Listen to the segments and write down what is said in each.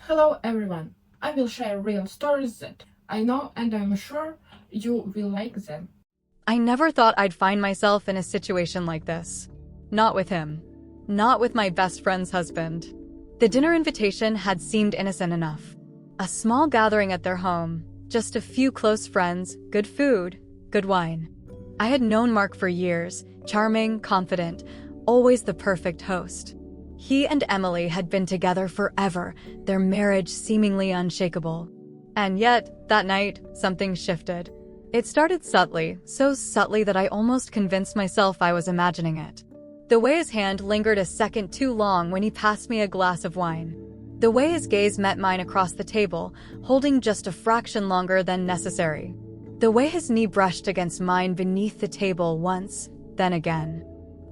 Hello everyone. I will share real stories that I know and I'm sure you will like them. I never thought I'd find myself in a situation like this. Not with him. Not with my best friend's husband. The dinner invitation had seemed innocent enough. A small gathering at their home, just a few close friends, good food, good wine. I had known Mark for years, charming, confident, always the perfect host. He and Emily had been together forever, their marriage seemingly unshakable. And yet, that night, something shifted. It started subtly, so subtly that I almost convinced myself I was imagining it. The way his hand lingered a second too long when he passed me a glass of wine. The way his gaze met mine across the table, holding just a fraction longer than necessary. The way his knee brushed against mine beneath the table once, then again.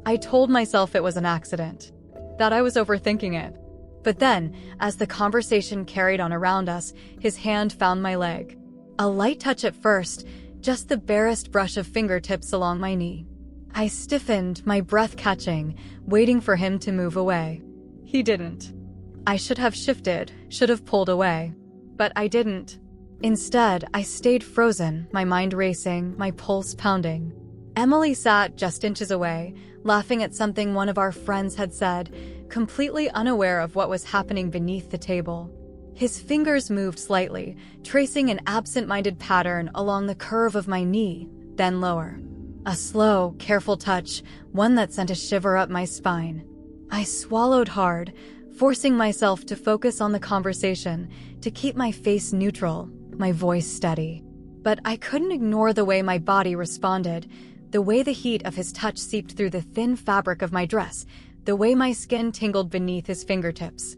I told myself it was an accident, that I was overthinking it. But then, as the conversation carried on around us, his hand found my leg. A light touch at first, just the barest brush of fingertips along my knee. I stiffened, my breath catching, waiting for him to move away. He didn't. I should have shifted, should have pulled away. But I didn't. Instead, I stayed frozen, my mind racing, my pulse pounding. Emily sat just inches away, laughing at something one of our friends had said, completely unaware of what was happening beneath the table. His fingers moved slightly, tracing an absent-minded pattern along the curve of my knee, then lower. A slow, careful touch, one that sent a shiver up my spine. I swallowed hard, forcing myself to focus on the conversation, to keep my face neutral, my voice steady. But I couldn't ignore the way my body responded, the way the heat of his touch seeped through the thin fabric of my dress, the way my skin tingled beneath his fingertips.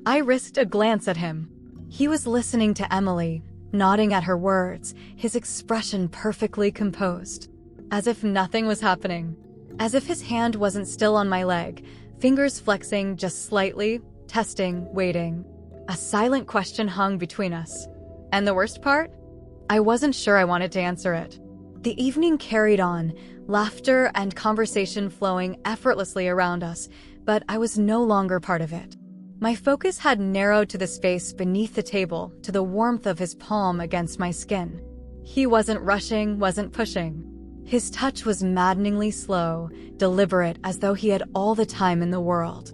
I risked a glance at him. He was listening to Emily, nodding at her words, his expression perfectly composed. As if nothing was happening. As if his hand wasn't still on my leg, fingers flexing just slightly, testing, waiting. A silent question hung between us. And the worst part? I wasn't sure I wanted to answer it. The evening carried on, laughter and conversation flowing effortlessly around us, but I was no longer part of it. My focus had narrowed to the space beneath the table, to the warmth of his palm against my skin. He wasn't rushing, wasn't pushing. His touch was maddeningly slow, deliberate, as though he had all the time in the world.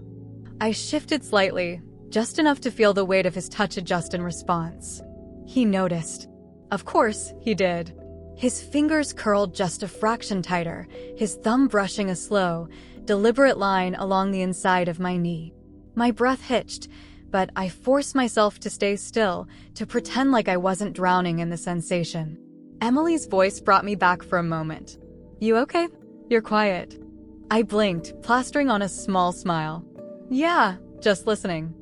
I shifted slightly, just enough to feel the weight of his touch adjust in response. He noticed. Of course, he did. His fingers curled just a fraction tighter, his thumb brushing a slow, deliberate line along the inside of my knee. My breath hitched, but I forced myself to stay still, to pretend like I wasn't drowning in the sensation. Emily's voice brought me back for a moment. You okay? You're quiet. I blinked, plastering on a small smile. Yeah, just listening.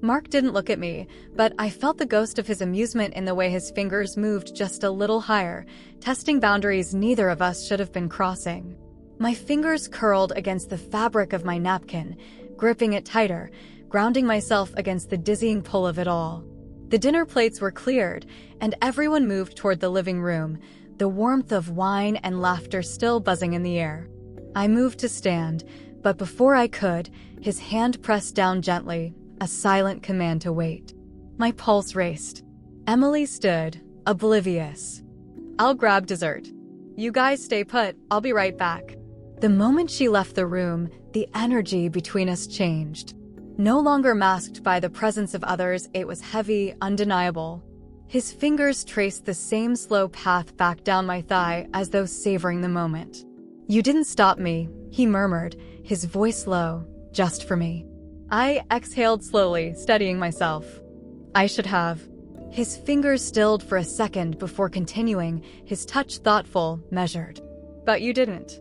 Mark didn't look at me, but I felt the ghost of his amusement in the way his fingers moved just a little higher, testing boundaries neither of us should have been crossing. My fingers curled against the fabric of my napkin, gripping it tighter, grounding myself against the dizzying pull of it all. The dinner plates were cleared, and everyone moved toward the living room, the warmth of wine and laughter still buzzing in the air. I moved to stand, but before I could, his hand pressed down gently, a silent command to wait. My pulse raced. Emily stood, oblivious. I'll grab dessert. You guys stay put, I'll be right back. The moment she left the room, the energy between us changed. No longer masked by the presence of others, it was heavy, undeniable. His fingers traced the same slow path back down my thigh as though savoring the moment. You didn't stop me, he murmured, his voice low, just for me. I exhaled slowly, steadying myself. I should have. His fingers stilled for a second before continuing, his touch thoughtful, measured. But you didn't.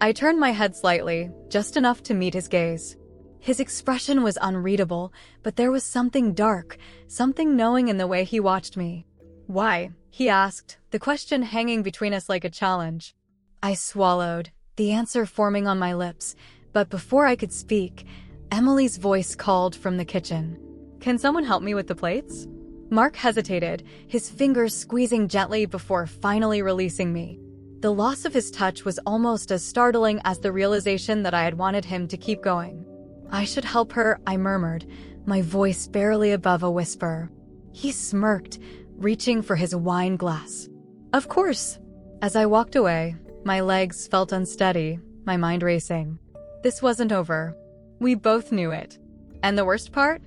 I turned my head slightly, just enough to meet his gaze. His expression was unreadable, but there was something dark, something knowing in the way he watched me. Why? He asked, the question hanging between us like a challenge. I swallowed, the answer forming on my lips, but before I could speak, Emily's voice called from the kitchen. Can someone help me with the plates? Mark hesitated, his fingers squeezing gently before finally releasing me. The loss of his touch was almost as startling as the realization that I had wanted him to keep going. I should help her, I murmured, my voice barely above a whisper. He smirked, reaching for his wine glass. Of course. As I walked away, my legs felt unsteady, my mind racing. This wasn't over. We both knew it. And the worst part?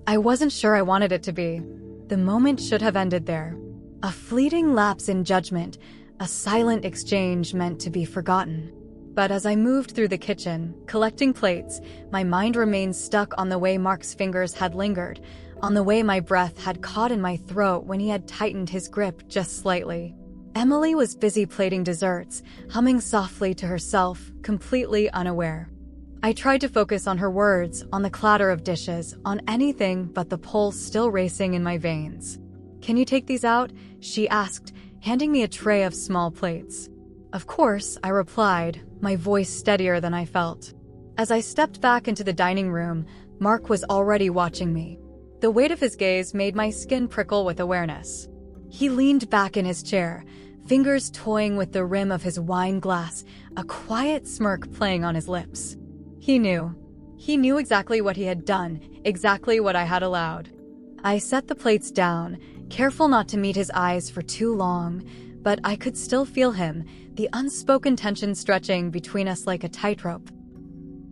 I wasn't sure I wanted it to be. The moment should have ended there. A fleeting lapse in judgment, a silent exchange meant to be forgotten. But as I moved through the kitchen, collecting plates, my mind remained stuck on the way Mark's fingers had lingered, on the way my breath had caught in my throat when he had tightened his grip just slightly. Emily was busy plating desserts, humming softly to herself, completely unaware. I tried to focus on her words, on the clatter of dishes, on anything but the pulse still racing in my veins. "Can you take these out?" she asked, handing me a tray of small plates. Of course, I replied, my voice steadier than I felt. As I stepped back into the dining room, Mark was already watching me. The weight of his gaze made my skin prickle with awareness. He leaned back in his chair, fingers toying with the rim of his wine glass, a quiet smirk playing on his lips. He knew. He knew exactly what he had done, exactly what I had allowed. I set the plates down, careful not to meet his eyes for too long, but I could still feel him, the unspoken tension stretching between us like a tightrope.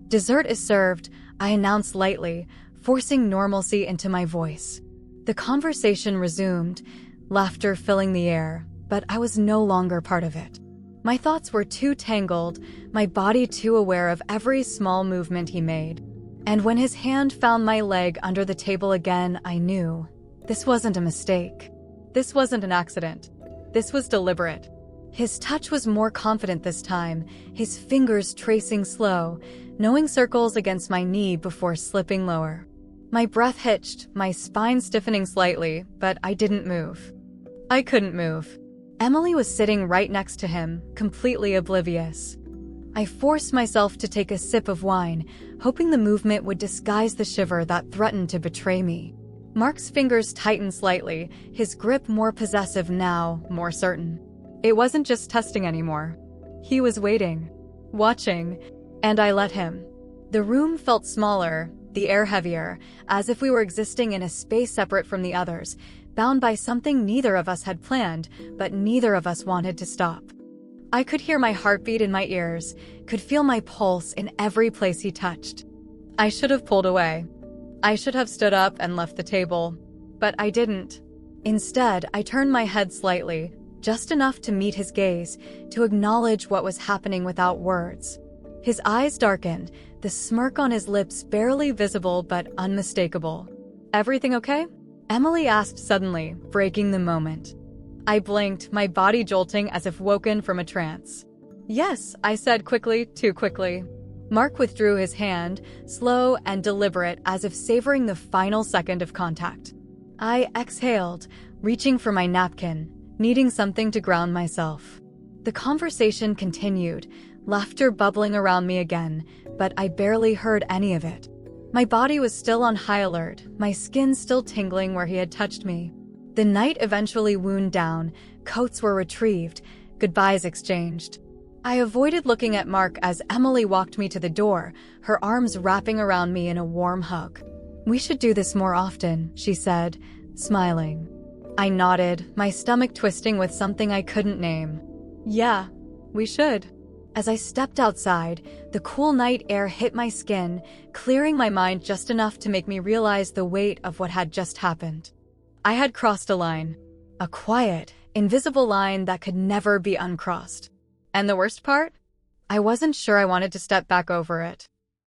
"Dessert is served," I announced lightly, forcing normalcy into my voice. The conversation resumed, laughter filling the air, but I was no longer part of it. My thoughts were too tangled, my body too aware of every small movement he made. And when his hand found my leg under the table again, I knew. This wasn't a mistake. This wasn't an accident. This was deliberate. His touch was more confident this time, his fingers tracing slow, knowing circles against my knee before slipping lower. My breath hitched, my spine stiffening slightly, but I didn't move. I couldn't move. Emily was sitting right next to him, completely oblivious. I forced myself to take a sip of wine, hoping the movement would disguise the shiver that threatened to betray me. Mark's fingers tightened slightly, his grip more possessive now, more certain. It wasn't just testing anymore. He was waiting, watching, and I let him. The room felt smaller, the air heavier, as if we were existing in a space separate from the others, bound by something neither of us had planned, but neither of us wanted to stop. I could hear my heartbeat in my ears, could feel my pulse in every place he touched. I should have pulled away. I should have stood up and left the table, but I didn't. Instead, I turned my head slightly, just enough to meet his gaze, to acknowledge what was happening without words. His eyes darkened, the smirk on his lips barely visible but unmistakable. "Everything okay?" Emily asked suddenly, breaking the moment. I blinked, my body jolting as if woken from a trance. "Yes," I said quickly, too quickly. Mark withdrew his hand, slow and deliberate, as if savoring the final second of contact. I exhaled, reaching for my napkin, needing something to ground myself. The conversation continued, laughter bubbling around me again, but I barely heard any of it. My body was still on high alert, my skin still tingling where he had touched me. The night eventually wound down, coats were retrieved, goodbyes exchanged. I avoided looking at Mark as Emily walked me to the door, her arms wrapping around me in a warm hug. "We should do this more often," she said, smiling. I nodded, my stomach twisting with something I couldn't name. "Yeah, we should." As I stepped outside, the cool night air hit my skin, clearing my mind just enough to make me realize the weight of what had just happened. I had crossed a line. A quiet, invisible line that could never be uncrossed. And the worst part? I wasn't sure I wanted to step back over it.